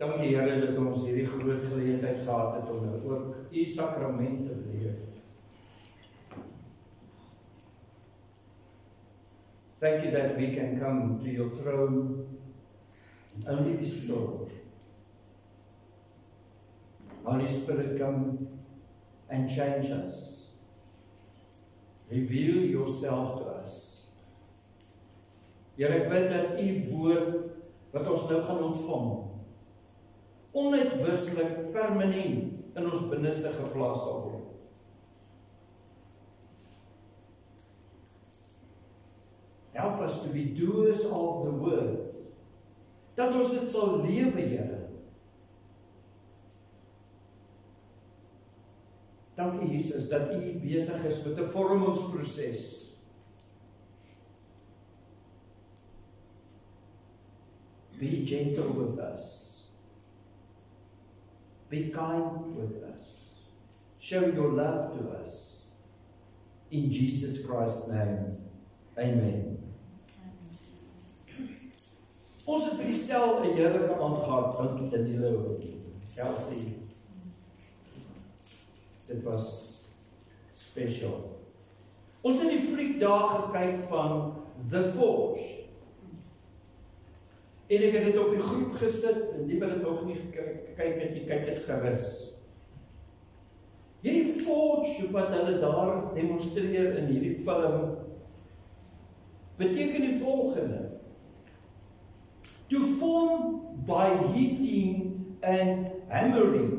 Dankie Here dat ons hierdie groot geleentheid gehad het om ook U sakrament te beleef. Thank you that we can come to your throne and only be still. Holy Spirit, come and change us. Reveal yourself to us. Here, ek bid dat U woord wat ons nou gaan ontvang, onuitwisselik permanent in ons binneste geplaas sal word. Help us to be doers of the word, dat ons dit sal lewe, Here. Dankie Jesus dat U besig is met 'n vormingsproses. Be gentle with us. Be kind with us. Show your love to us. In Jesus Christ's name. Amen. Ons het by die sel 'n heerlike aand gehad, dankie Danilo, Chelsea. Dit was special. Ons het die fliekdae gekyk van The Forge. En ek het dit op die groep gesit, en die wat het nog nie gekyk het, die kyk het gerus. Hierdie Forge wat hulle daar demonstreer in hierdie film, beteken die volgende. To form by heating and hammering.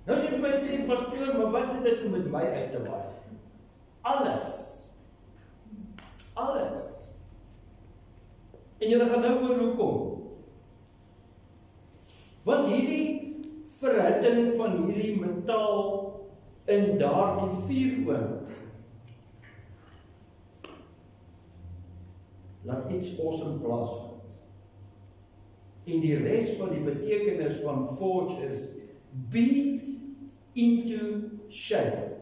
Nou as jy vir my sê, pastoor, maar wat het dit met my uit te waai? Alles. Alles. En julle gaan nou hoor hoekom. Want hierdie verhitting van hierdie metaal in daardie vuuroond laat iets awesome plaasvind. En die res van die betekenis van forge is beat into shape.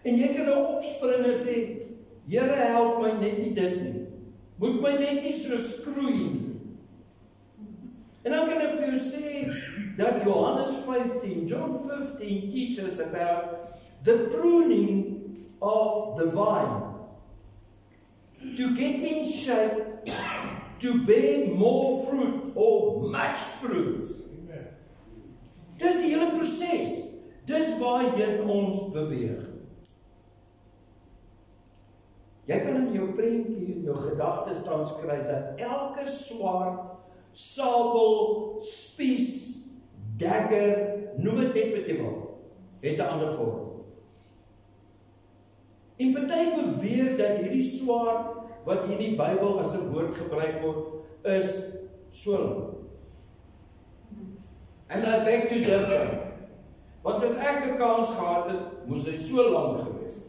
En jy kan nou opspring en sê, Here, help my net nie dit nie. Moet my net nie so skroei nie. En dan kan ek vir jou sê, dat Johannes 15, John 15 teaches about the pruning of the vine. To get in shape, to bear more fruit, or much fruit. Dis die hele proses. Dis waarheen ons beweeg. Jy kan in jou prentjie, in jou gedagtes transkryf, dat elke swaard, sabel, spies, dagger, noem dit net wat jy wil, het 'n ander vorm. En party beweer dat hierdie swaard, wat hier in die Bybel as 'n woord gebruik word, is so lang. En I beg to differ. Want as ek 'n kans gehad het, moes hy so lank gewees het.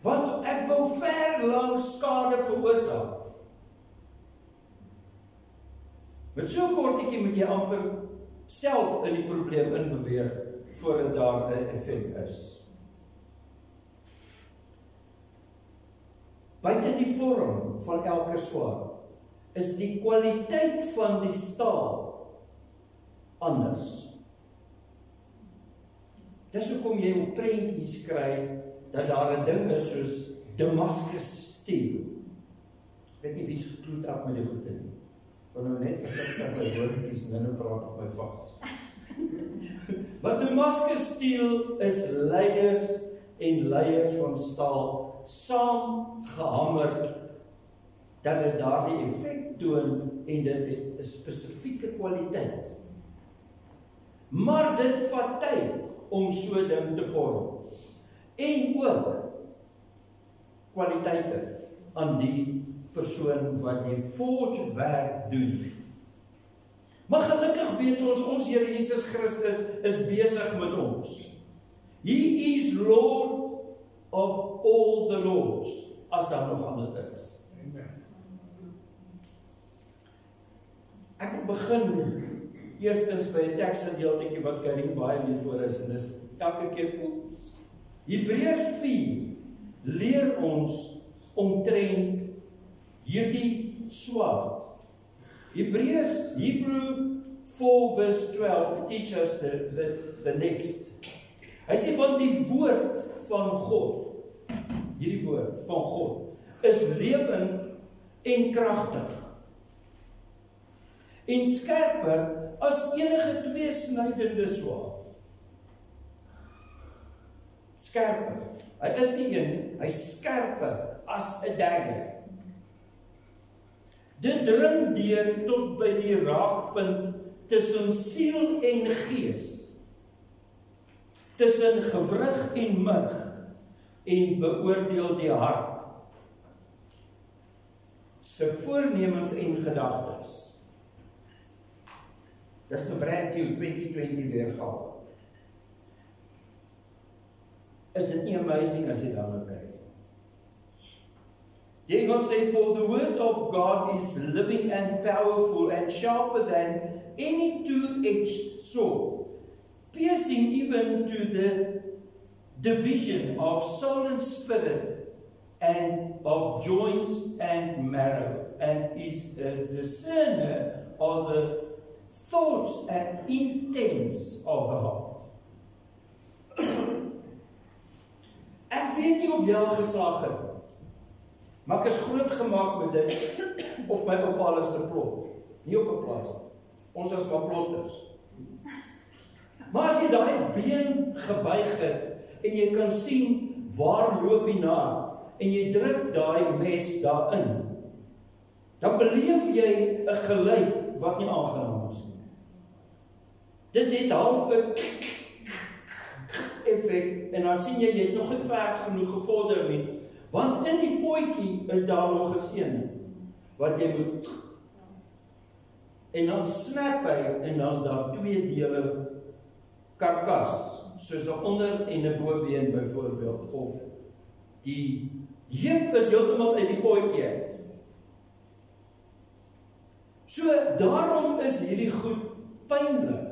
Want ek wou ver lang skade veroorsaak. Met so 'n kortetjie moet jy amper self in die probleem inbeweeg voordat daar 'n effek is. Buite die vorm van elke swaard is die kwaliteit van die staal anders. Dis hoekom jy op prentjies kry dat daar 'n ding is soos Damascus steel. Ek weet nie wie se gekloed af met die goede nie. Want nou net versigtig by woordjies en nou praat op my vas. Maar Damascus steel is leiers en leiers van staal saam gehamer dat dit daardie effek toon en dit het 'n spesifieke kwaliteit. Maar dit vat tyd om so 'n ding te vorm. En ook kwaliteite aan die persoon wat die forge werk doen. Maar gelukkig weet ons Here Jesus Christus is besig met ons. He is Lord of all the lords, as daar nog anders is. Ek wil begin eerstens by 'n teksgedeeltjie wat Karin baie lief voor is, en dis elke keer Hebreërs 4 leer ons omtrent hierdie swaard. Hebrew 4 verse 12 teach us the next. Hy sê, want die woord van God, hierdie woord van God, is lewend en kragtig, en skerper as enige tweesnydende swaard. Skerper. Hy is nie een, hy skerper as 'n dagger. Dit dring deur tot by die raakpunt tussen siel en gees, tussen gewrig en murg, en beoordeel die hart, se voornemens en gedagtes. Dis nou brand new 2020 weergawe. Is dit nie amazing as jy daarna kyk? Die Engels sê, for the word of God is living and powerful and sharper than any two-edged sword, piercing even to the division of soul and spirit, and of joints and marrow, and is a discerner of the thoughts and intents of the heart. Ek weet nie of jy al geslag het, maar ek is groot gemaak met dit op my opa se plot, nie op 'n plaas. Ons is maar plotters. Maar as jy daai been gebuig het en jy kan sien waar loop die naald en jy druk daai mes daarin, dan beleef jy 'n geluid wat nie aangenaam is nie. Dit het half 'n effek en dan sien jy het nog nie ver genoeg gevorder nie, want in die potjie is daar nog 'n seën wat jy moet, en dan snap hy en dan's daar twee dele karkas, soos 'n onder en 'n bobeen byvoorbeeld, of die heup is heeltemal uit die potjie uit. So daarom is hierdie goed pynlik.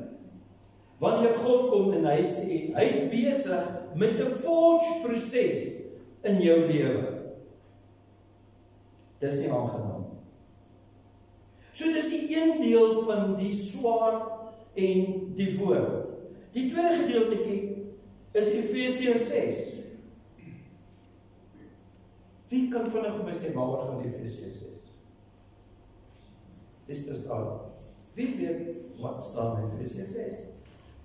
Wanneer God kom en hy sê, hy's besig met 'n forge proses in jou lewe. Dis nie aangenaam. So dis die een deel van die swaard en die woord. Die tweede gedeeltetjie is Efesiërs 6. Wie kan vinnig vir my sê waaroor gaan Efesiërs 6? Dis dit daar. Wie weet wat staan in Efesiërs 6?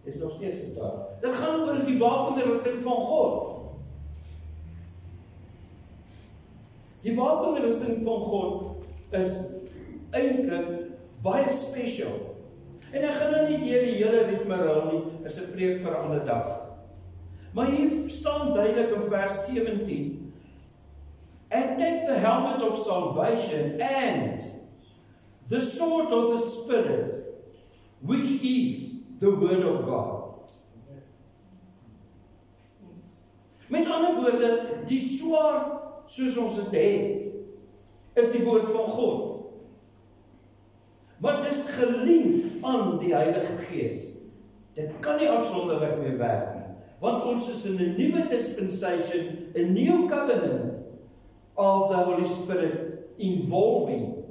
Is nog steeds daar. Dit gaan oor die wapenrusting van God. Die wapenrusting van God is eintlik baie special. En ek gaan nou nie deur die hele ritme nie, is 'n preek vir 'n ander dag. Maar hier staan duidelik in vers 17, and take the helmet of salvation and the sword of the Spirit, which is the word of God. Met ander woorde, die swaard soos ons dit het, is die woord van God. Maar dit is gelief aan die Heilige Gees. Dit kan nie afsonderlik meer werk nie, want ons is in 'n nuwe dispensation, 'n new covenant of the Holy Spirit involving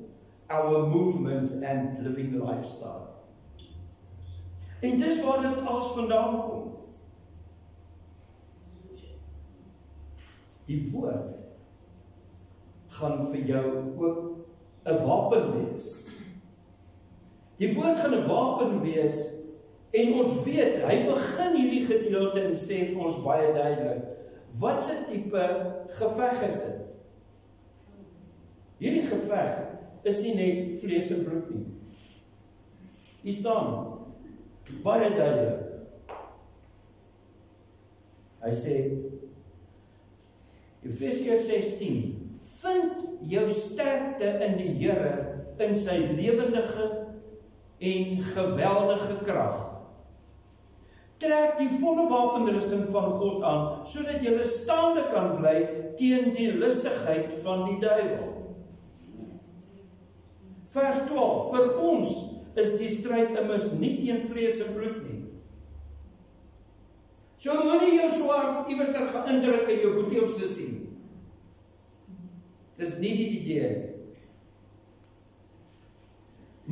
our movements and living lifestyle. En dis waar dit alles vandaan kom. Die woord gaan vir jou ook 'n wapen wees. Die woord gaan 'n wapen wees, en ons weet, hy begin hierdie gedeelte en sê vir ons baie duidelik, wat se tipe geveg is dit? Hierdie geveg is nie net vlees en bloed nie. Hier staan baie duidelik. Hy sê, Efesiërs 16, vind jou sterkte in die Here, in sy lewendige en geweldige krag. Trek die volle wapenrusting van God aan, sodat jy staande kan bly teen die listigheid van die duiwel. Vers 12, vir ons is die stryd immers nie teen vlees en bloed nie. So moenie jou swaard iewers gaan indruk in jou boetie of sussie. Dis nie die idee nie.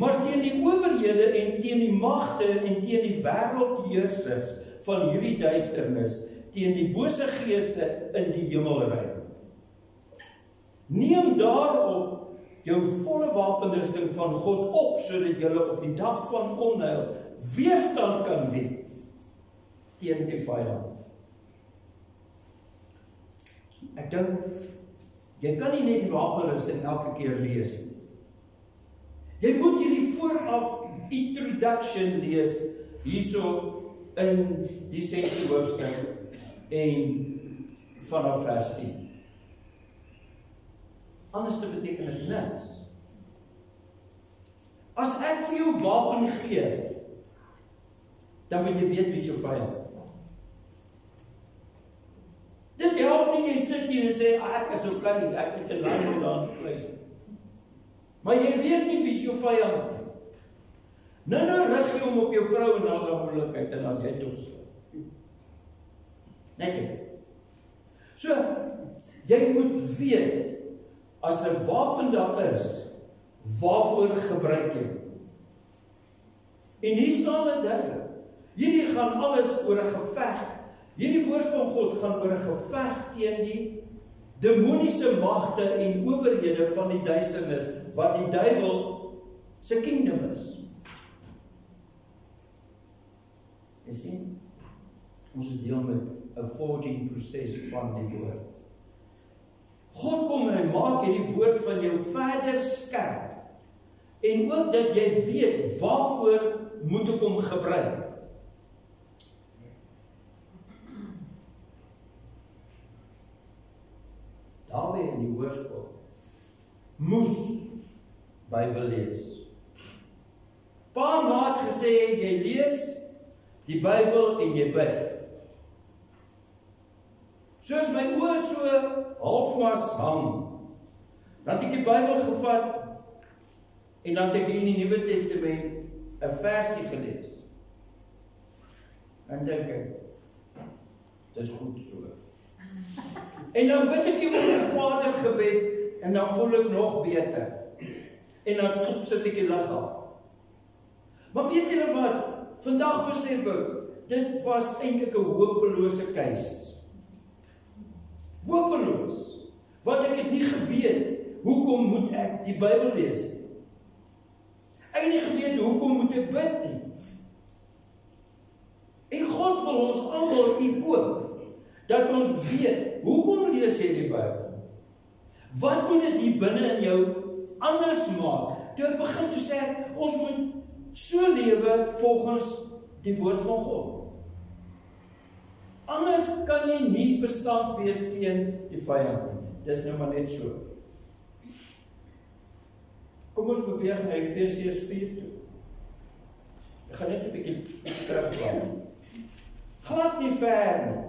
Maar teen die owerhede en teen die magte en teen die wêreldheersers van hierdie duisternis, teen die bose geeste in die hemelruim. Neem daarop jou volle wapenrusting van God op, sodat jy op die dag van onheil weerstand kan bied teen die vyand. Ek dink, jy kan nie net die wapenrusting elke keer lees nie. Jy moet hierdie vooraf introduction lees, hierso in die 6de hoofstuk en vanaf vers 10. Anders te beteken dit niks. As ek vir jou wapen gee, dan moet jy weet wie is jou vyand. Dit help nie, jy sit hier en sê, ek is okay, ek het 'n lang daar gekluis. Maar jy weet nie wie is jou vyand nie. Nou rig jy hom op jou vrou en dan is daar moeilikheid en as jy tog. Net jy. So, jy moet weet, as 'n wapen daar is, waarvoor gebruik jy? En hier staan dit duidelik. Hierdie gaan alles oor 'n geveg. Hierdie woord van God gaan oor 'n geveg teen die demoniese magte en owerhede van die duisternis, wat die duiwel se kingdom is. Jy sien, ons is deel met 'n forging proses van die woord. God kom en hy maak hierdie woord van jou verder skerp, en ook dat jy weet, waarvoor moet ek hom gebruik? Dawie in die hoërskool moes Bybel lees. Pa het gesê, jy lees die Bybel en jy bid. Soos my oë so halfwas hang, dan het ek die Bybel gevat, en dan het ek in die Nuwe Testament 'n versie gelees. En dink ek, dis goed so. En dan bid ek die Vader gebed, en dan voel ek nog beter. En dan sit ek die lig af. Maar weet julle wat? Vandag besef ek, dit was eintlik 'n hopelose keis. Hopeloos. Want ek het nie geweet, hoekom moet ek die Bybel lees nie? Ek het nie geweet, hoekom moet ek bid nie? En God wil ons almal equip, dat ons weet, hoekom lees jy die Bybel? Wat moet dit hier binne in jou anders maak? Toe ek begin te sê, ons moet so lewe volgens die woord van God. Anders kan jy nie bestand wees teen die vyand nie. Dis nou maar net so. Kom ons beweeg na Efesiërs 4 toe. Ek gaan net so 'n bietjie terugkom. Glad nie ver nie.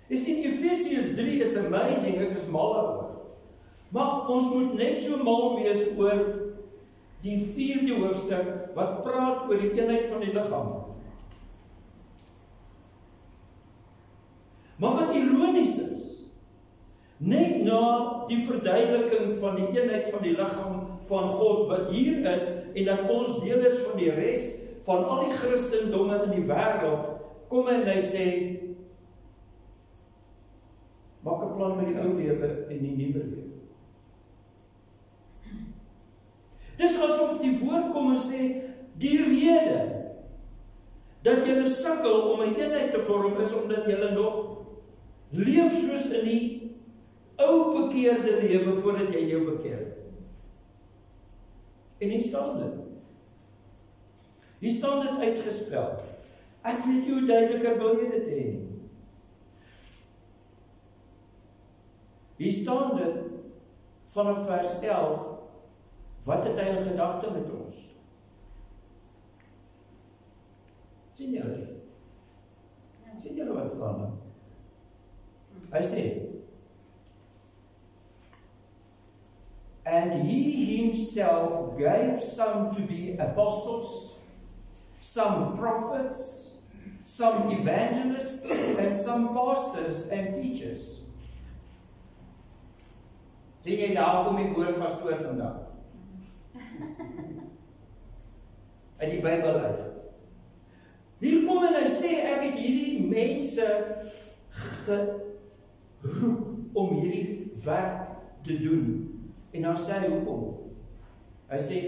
Jy sien, Efesiërs 3 is amazing, ek is mal oor. Maar ons moet net so mal wees oor die 4de hoofstuk, wat praat oor die eenheid van die liggaam. Maar wat ironies is, net na die verduideliking van die eenheid van die liggaam van God, wat hier is, en dat ons deel is van die res, van al die Christendomme in die wêreld, kom en hy sê, maak 'n plan met die ou lewe en die nuwe lewe. Dis asof die woord kom en sê, die rede dat julle sukkel om 'n eenheid te vorm, is omdat julle nog leef soos in die ou bekeerde lewe, voordat jy jou bekeer. En hier staan dit. Hier staan dit uitgespel. Ek weet nie hoe duideliker wil jy dit hê nie. Hier staan dit, vanaf vers 11, wat het hy in gedagte met ons? Sien julle? Sien julle wat staan daar? Hy sê, and he himself gave some to be apostles, some prophets, some evangelists, and some pastors and teachers. Sien jy daar kom die woord pastoor vandaan? Uit die Bybel uit. Hier kom en hy sê, ek het hierdie mense geroep om hierdie werk te doen. En dan sê hy, hoekom? Hy sê,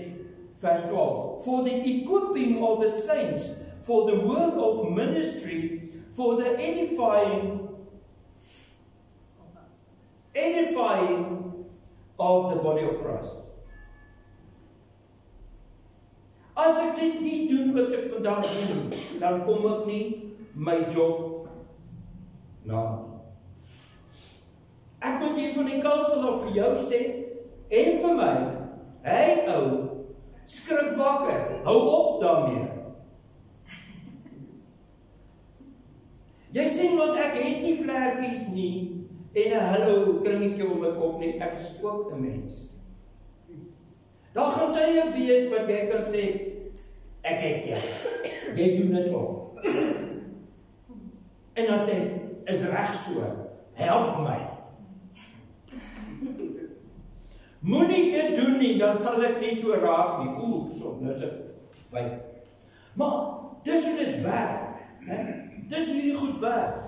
vers 12, for the equipping of the saints, for the work of ministry, for the edifying of the body of Christ. As ek dit nie doen wat ek vandag doen, dan kom ek nie my job na. Ek moet hier van die kansel af vir jou sê, en vir my, hey ou, skrik wakker, hou op daarmee. Jy sien wat ek het nie vlerkies nie, en 'n hallo kringetjie om my kop nie, ek is ook 'n mens. Daar gaan tye wees wat jy kan sê, ek het jy doen dit ook. En dan sê, is reg so, help my. Moenie dit doen nie, dan sal ek nie so raak nie. So, nou is dit fyn. Maar, dis hoe dit werk. Dis hoe die goed werk.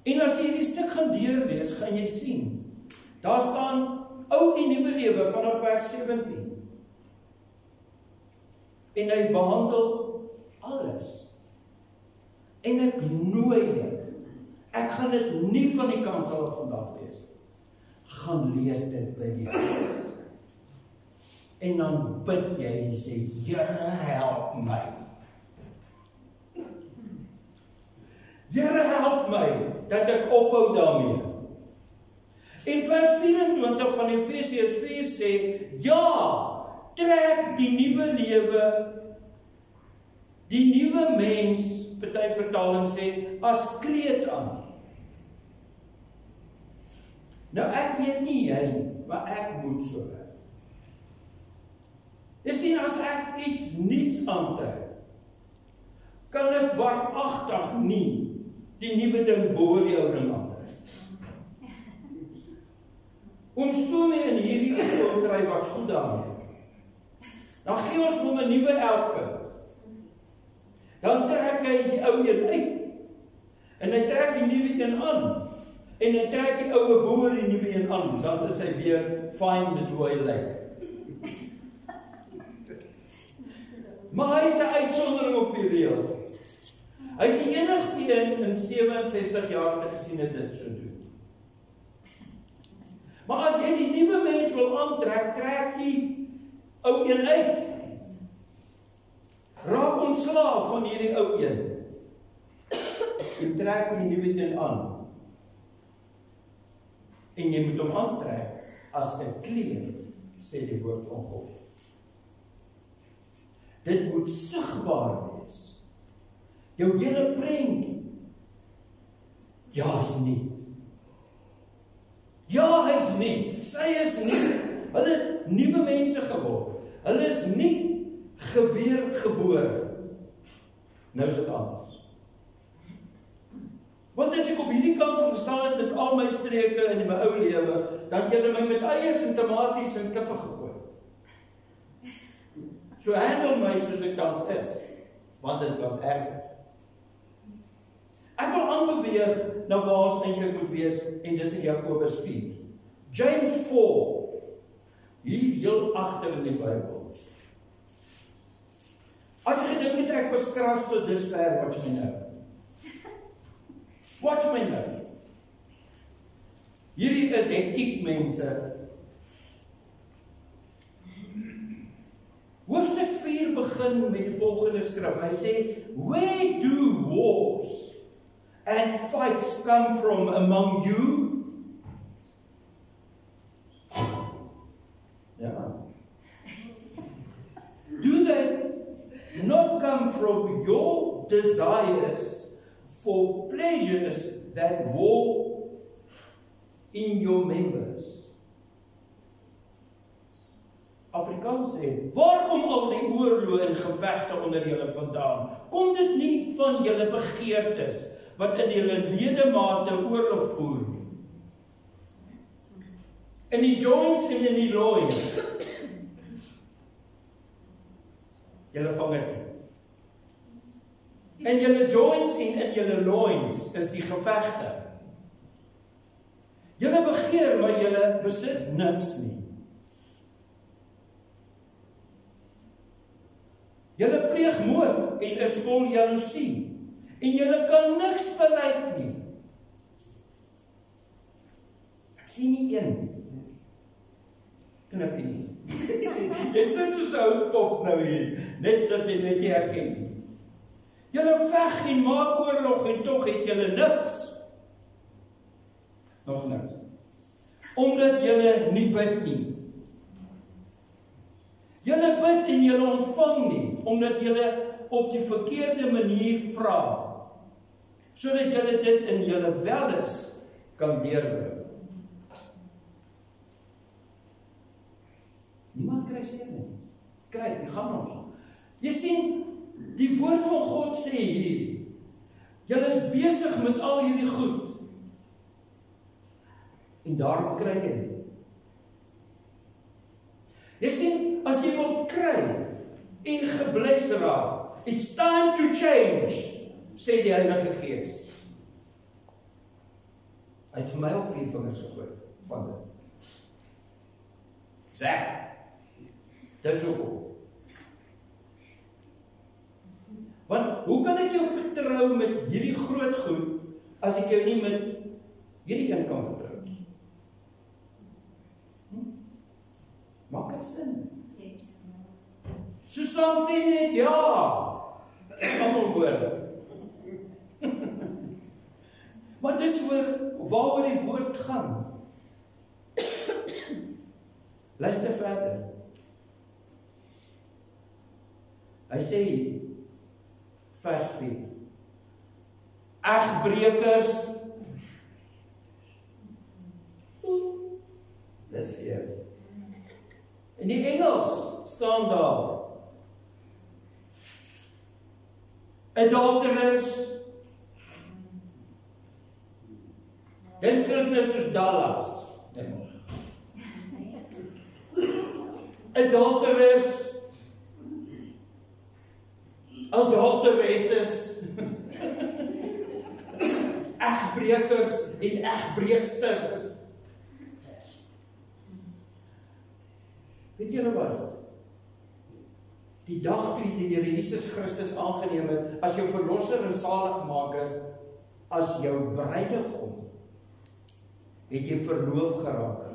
En as jy die stuk gaan deurlees, gaan jy sien, daar staan ou en nuwe lewe vanaf vers 17. En hy behandel alles. En ek nooi jou, ek gaan dit nie van die kansel af vandag lees. Gaan lees dit by die huis. En dan bid jy en sê, Here, help my. Here, help my, dat ek ophou daarmee. En vers 24 van Efesiërs 4 sê, ja, trek die nuwe lewe, die nuwe mens, party vertaling sê, as kleed aan. Nou ek weet nie jy, maar ek moet so werk. Jy sien, as ek iets niets aantrek, kan ek waaragtig nie die nuwe ding boor die ou ding aantrek. Oom Stomie in hierdie kontry was goed daarmee. Dan gee ons hom 'n nuwe outfit. Dan trek hy die ou een uit. En hy trek die nuwe een aan. En hy trek die oue boor die nuwe een aan. Dan is hy weer fine met hoe hy lyk. Maar hy is 'n uitsondering op die reël. Hy is die enigste een in 67 jaar wat ek gesien het dit so doen. Maar as jy die nuwe mens wil aantrek, trek die ou een uit. Raak ontslaaf van hierdie ou een. En trek die nuwe een aan. En jy moet hom aantrek as 'n kleed, sê die woord van God. Dit moet sigbaar wees. Jou hele prentjie. Ja, hy is nie. Ja, hy is nie. Sy is nie. Hulle het nuwe mense geword. Hulle is nie geweergebore. Nou is dit anders. Want as ek op hierdie kant sal gestaan het met al my streke in my ou lewe, dan het julle my met eiers en tomaties en klippe gegooi. So handel my soos ek tans is, want dit was erg. Ek wil aanbeweeg na waar ons eintlik moet wees, en dis in Jakobus 4. James 4, hier heel agter in die Bybel. As jy gedink het ek was kras tot dusver, watch my nou. Watch my nou. Hierdie is hektiek mense. Hoofstuk 4 begin met die volgende skrif. Hy sê, where do wars and fights come from among you? Ja. Do they not come from your desires for pleasures that war in your members? Afrikaans sê, waar kom al die oorloë en gevegte onder julle vandaan? Kom dit nie van julle begeertes, wat in julle ledemate oorlog voer nie? in die joints en in die loins. Julle vang dit nie. In julle joints en in julle loins is die gevegte. Julle begeer, maar julle besit niks nie. Julle pleeg moord en is vol jaloesie. En julle kan niks bereik nie. Ek sien nie een. Knip nie. Jy sit soos 'n ou pop nou hier, net dat jy net nie herken nie. Julle veg en maak oorlog en tog het julle niks. Nog niks. Omdat julle nie bid nie. Julle bid en julle ontvang nie, omdat julle op die verkeerde manier vra, sodat julle dit in julle welis kan deurbring. Niemand kry seën nie. Kry, die gaan ons. Jy sien, die woord van God sê hier, julle is besig met al hierdie goed, en daarom kry jy nie. Jy sien, as jy wil kry en gebless raak, it's time to change, sê die Heilige Gees. Hy het vir my ook 4 vingers gegooi van dit. Zap. Dis ook op. Want hoe kan ek jou vertrou met hierdie groot goed, as ek jou nie met hierdie een kan vertrou? Maak het sin? Susan sê net, ja, allemaal woorde. Maar dis waaroor die woord gaan. Luister verder. Hy sê, vers 4, egbrekers, dis hier. In die Engels staan daar, adulterers, dan klink nou soos Dallas. Adulterers, adulteresses, egbrekers en egbreeksters. Weet julle wat? Die dag toe die Here Jesus Christus aangeneem het, as jou verlosser en saligmaker, as jou bruidegom, het jy verloof geraak.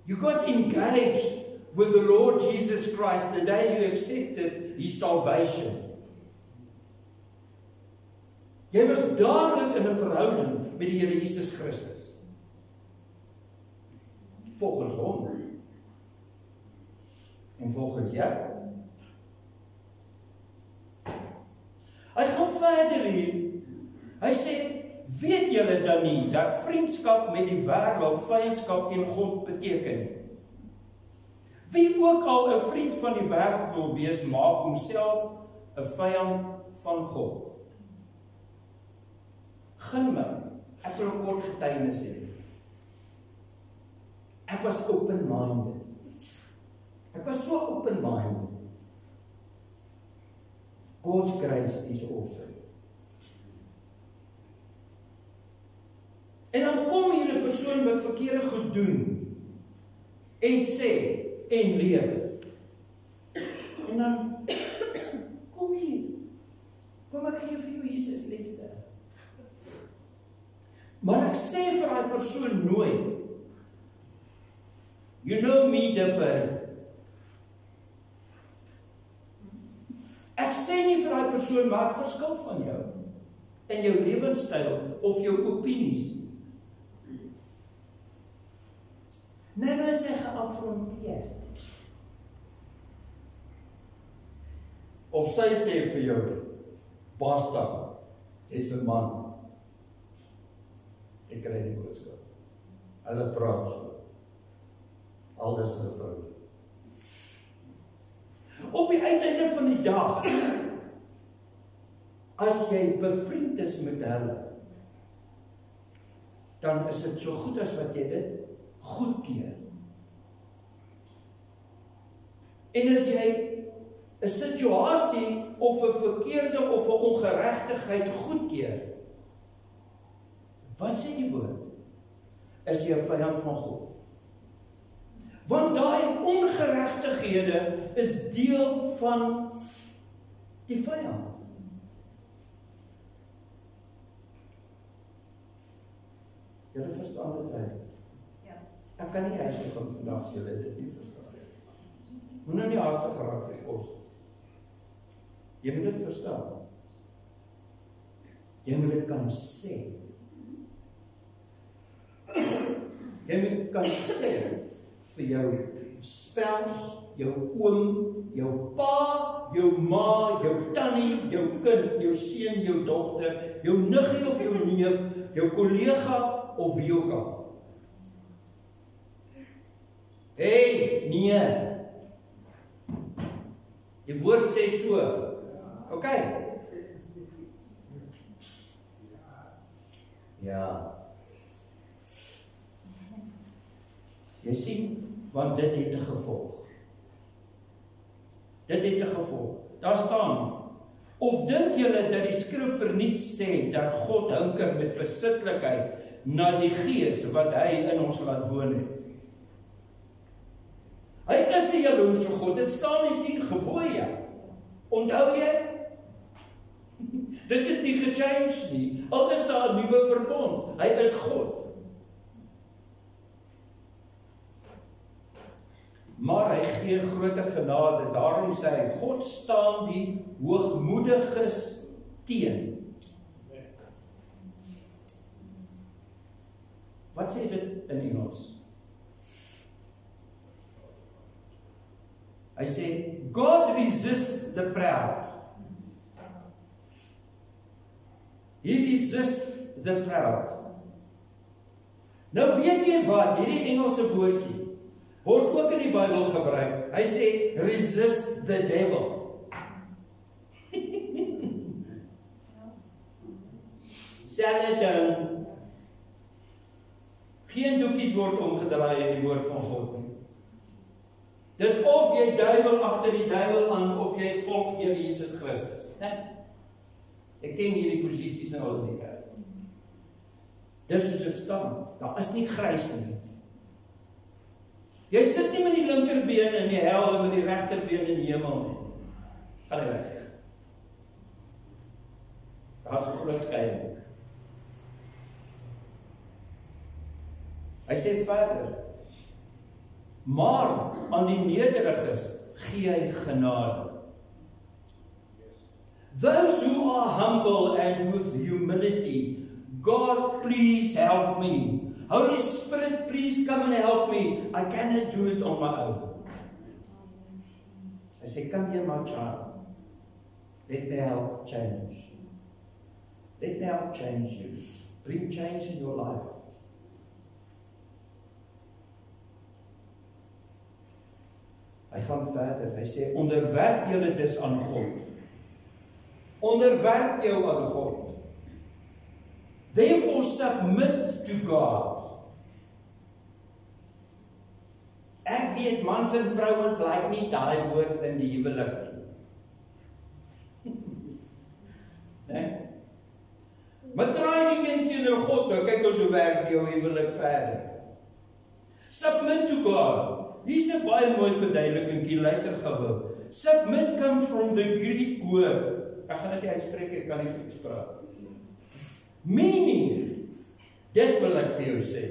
You got engaged with the Lord Jesus Christ the day you accepted His salvation. Jy was dadelik in 'n verhouding met die Here Jesus Christus. Volgens hom. En volgens jou. Hy gaan verder hier. Hy sê, weet julle dan nie, dat vriendskap met die wêreld vyandskap teen God beteken nie? Wie ook al 'n vriend van die wêreld wil wees, maak homself 'n vyand van God. Gun my, ek wil 'n kort getuienis hê. Ek was open-minded. Ek was so open-minded. God's grace is awesome. En dan kom hier 'n persoon wat verkeerde goed doen, en sê, en leef. En dan, kom hier, kom ek gee vir jou Jesus liefde. Maar ek sê vir die persoon nooit, you know me different. Ek sê nie vir die persoon, maak verskil van jou, in jou lewenstyl, of jou opinies. Nee, sy geafronteer. Of sy sê vir jou, basta, jy's 'n man. Ek kry die boodskap. Hulle praat so. Aldus 'n vrou. Op die uiteinde van die dag, as jy bevriend is met hulle, dan is dit so goed as wat jy dit goedkeur. En as jy 'n situasie of 'n verkeerde of 'n ongeregtigheid goedkeur, wat sê die woord? Is jy 'n vyand van God? Want daai ongeregtighede is deel van die vyand. Julle verstaan dit reg? Ja. Ek kan nie huis toe gaan vandag as julle dit nie verstaan. Moet nou nie haastig geraak vir die kos. Jy moet dit verstaan. Jy moet dit kan sê. Jy moet kan sê vir jou spouse, jou oom, jou pa, jou ma, jou tannie, jou kind, jou seun, jou dogter, jou niggie of jou neef, jou kollega of wie ook al. Hey, nee. Die woord sê so. OK. Ja. Jy sien, want dit het 'n gevolg. Dit het 'n gevolg. Daar staan, of dink julle dat die skrif verniet sê dat God hunker met besitlikheid na die gees wat hy in ons laat woon het? Hy is 'n jaloerse God. Dit staan in 10 gebooie. Onthou jy? Dit het nie gechange nie. Al is daar 'n nuwe verbond. Hy is God. Maar hy gee groter genade. Daarom sê hy, God staan die hoogmoediges teen. Wat sê dit in Engels? Hy sê, God resists the proud. He resists the proud. Nou weet jy wat, hierdie Engelse woordjie word ook in die Bybel gebruik. Hy sê, resist the devil. Selfdom. Geen doekies word omgedraai in die woord van God nie. Dis of jy duiwel agter die duiwel aan, of jy volg Here Jesus Christus. Ek ken hierdie posisies nou al in die kerk. Dis soos dit staan. Daar is nie grys nie. Jy sit nie met die linkerbeen in die hel en met die regterbeen in die hemel nie. Gaan nie weg. Daar is 'n groot skeiding. Hy sê verder, maar aan die nederiges gee hy genade. Those who are humble and with humility, God, please help me. Holy Spirit, please come and help me. I cannot do it on my own. I say, come here, my child. Let me help change. Let me help change you. Bring change in your life. Hy gaan verder. Hy sê, onderwerp julle dus aan God. Onderwerp jou aan God. Therefore submit to God. Ek weet mans en vrouens like nie daai woord in die huwelik nie. Nee? Maar draai nie een teenoor God nou, kyk ons hoe werk die huwelik verder. Submit to God. Hier's 'n baie mooi verduidelikingkie, luister gou. Submit come from the Greek word. Ek gaan dit nie uitspreek, ek kan nie Grieks praat. Meaning, dit wil ek vir jou sê.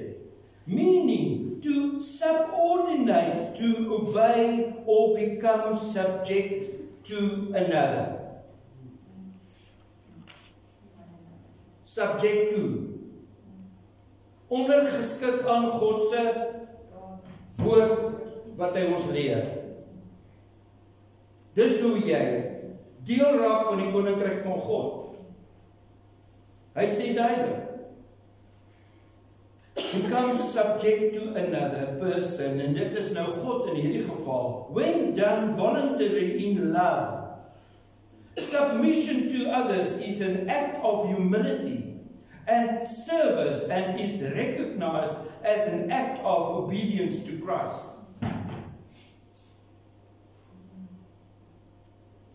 Meaning, to subordinate, to obey or become subject to another. Subject to. Ondergeskik aan God se woord wat hy ons leer. Dis hoe jy deel raak van die koninkryk van God. Hy sê duidelik, become subject to another person, en dit is nou God in hierdie geval, when done voluntarily in love. Submission to others is an act of humility and service and is recognized as an act of obedience to Christ.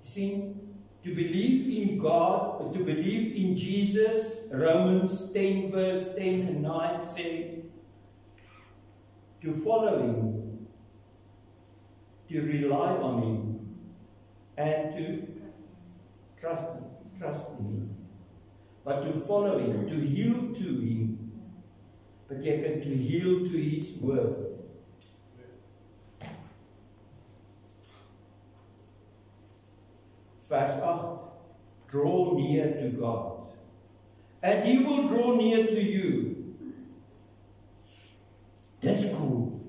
You see, to believe in God, to believe in Jesus, Romans 10 verse 10 and 9 say, to follow Him, to rely on Him, and to trust in Him. But to follow Him, to yield to Him, beteken to yield to His word. Vers 8, draw near to God, and He will draw near to you. Dis cool.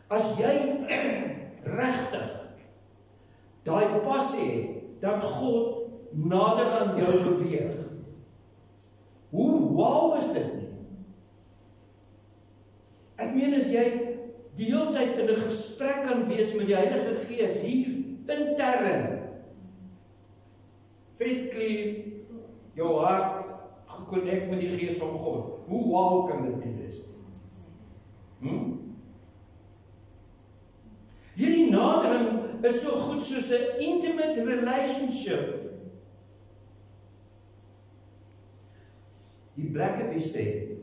As jy regtig daai passie het dat God nader aan jou beweeg, hoe wow is dit nie? Ek meen as jy die hele tyd in 'n gesprek kan wees met die Heilige Gees hier intern, vetklier jou hart gekonnekt met die Gees van God. Hoe wow kan dit nie wees? Hierdie nadering is so goed soos 'n intimate relationship. Die Blackaby sê,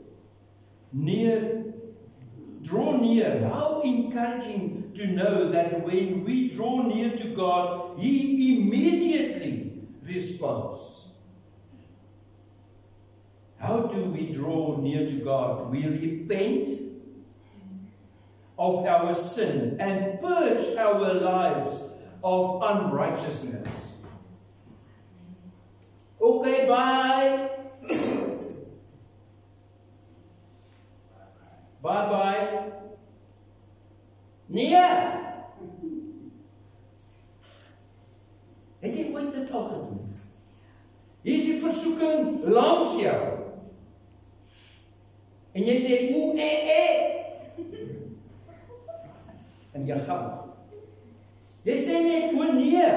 draw near. How encouraging to know that when we draw near to God, He immediately responds. How do we draw near to God? We repent of our sin and purge our lives of unrighteousness. Okay, bye. Bye-bye. Nee. Het jy ooit dit al gedoen? Hier is die versoeking langs jou. En jy sê, en jy gaan. Jy sê net, nee.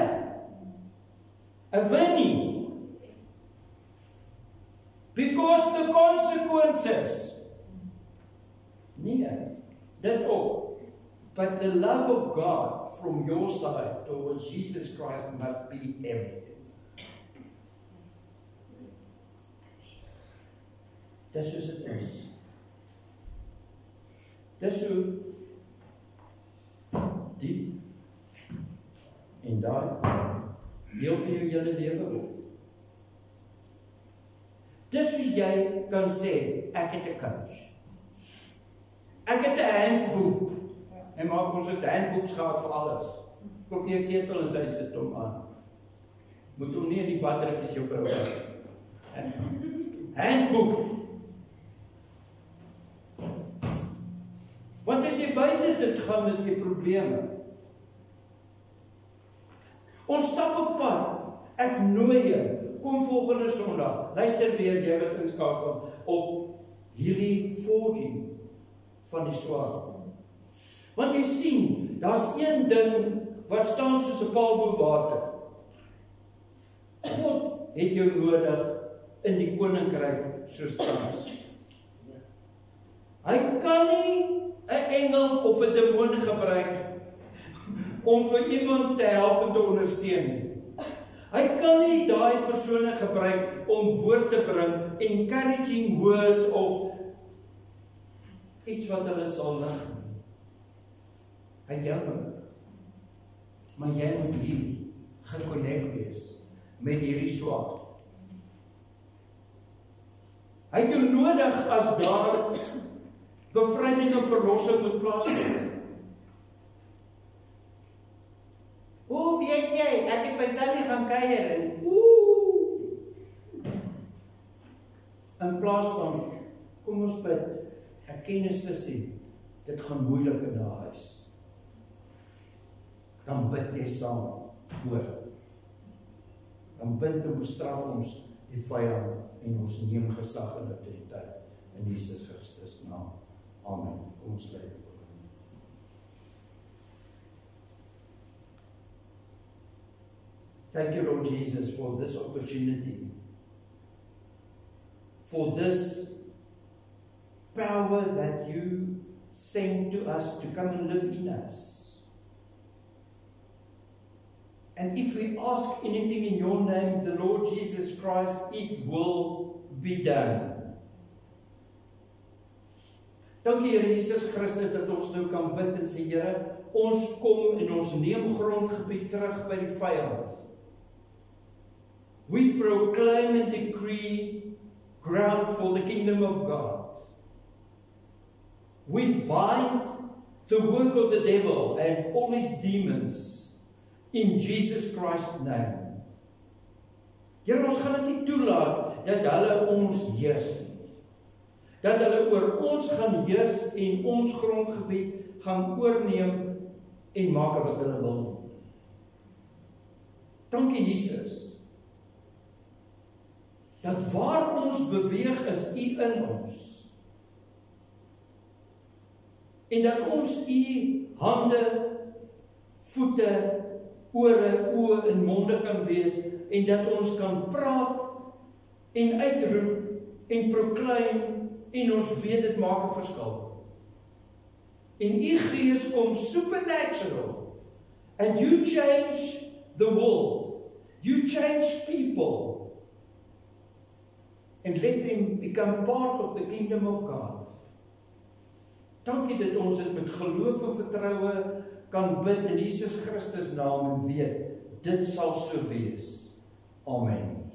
'n winnie. Because the consequences. Nee, dit ook. But the love of God from your side towards Jesus Christ must be everything. Dis soos dit is. Dis so diep en daai deel van jou hele lewe word. Dis wie jy kan sê, ek het 'n coach. Ek het 'n handboek. En maak ons het handboeks gehad vir alles. Koop jy 'n ketel en sy sit hom aan. Moet hom nie in die badrukkies jou vrou hê. Handboek. Want as jy buite dit gaan met jy probleme. Ons stap op pad. Ek nooi jou. Kom volgende Sondag. Luister weer, jy wat inskakel op hierdie 4G van die swaard. Want jy sien, daar's een ding wat staan soos 'n paal bo water. God het jou nodig in die koninkryk soos tans. Hy kan nie 'n engel of 'n demoon gebruik om vir iemand te help en te ondersteun nie. Hy kan nie daai persone gebruik om woord te bring, encouraging words of iets wat hulle sal lig. Hy het jou nodig. Maar jy moet hier gekonnekt wees met hierdie swaard. Hy het jou nodig as daar bevryding en verlossing moet plaasvind. Hoe weet jy? Ek het by Sunny gaan kuier en in plaas van kom ons bid, ek ken 'n sussie, dit gaan moeilik in haar huis. Dan bid jy saam voort. Dan bind en bestraf ons die vyand en ons neem gesag en autoriteit in Jesus Christus naam. Amen. Kom ons bid. Thank you, Lord Jesus, for this opportunity, for this power that you sent to us to come and live in us. And if we ask anything in your name, the Lord Jesus Christ, it will be done. Dankie Here Jesus Christus dat ons nou kan bid en sê, Here, ons kom en ons neem grondgebied terug by die vyand. We proclaim and decree ground for the kingdom of God. We bind the work of the devil and all his demons in Jesus Christ's name. Here, ons gaan dit nie toelaat dat hulle ons heers nie. Dat hulle oor ons gaan heers en ons grondgebied gaan oorneem en maak wat hulle wil. Dankie Jesus, dat waar ons beweeg is, U in ons. En dat ons U hande, voete, ore, oë en monde kan wees, en dat ons kan praat en uitroep en proclaim, en ons weet dit maak 'n verskil. En U Gees kom supernatural, and you change the world, you change people, and let them become part of the kingdom of God. Dankie dat ons dit met geloof en vertroue kan bid in Jesus Christus naam en weet, dit sal so wees. Amen.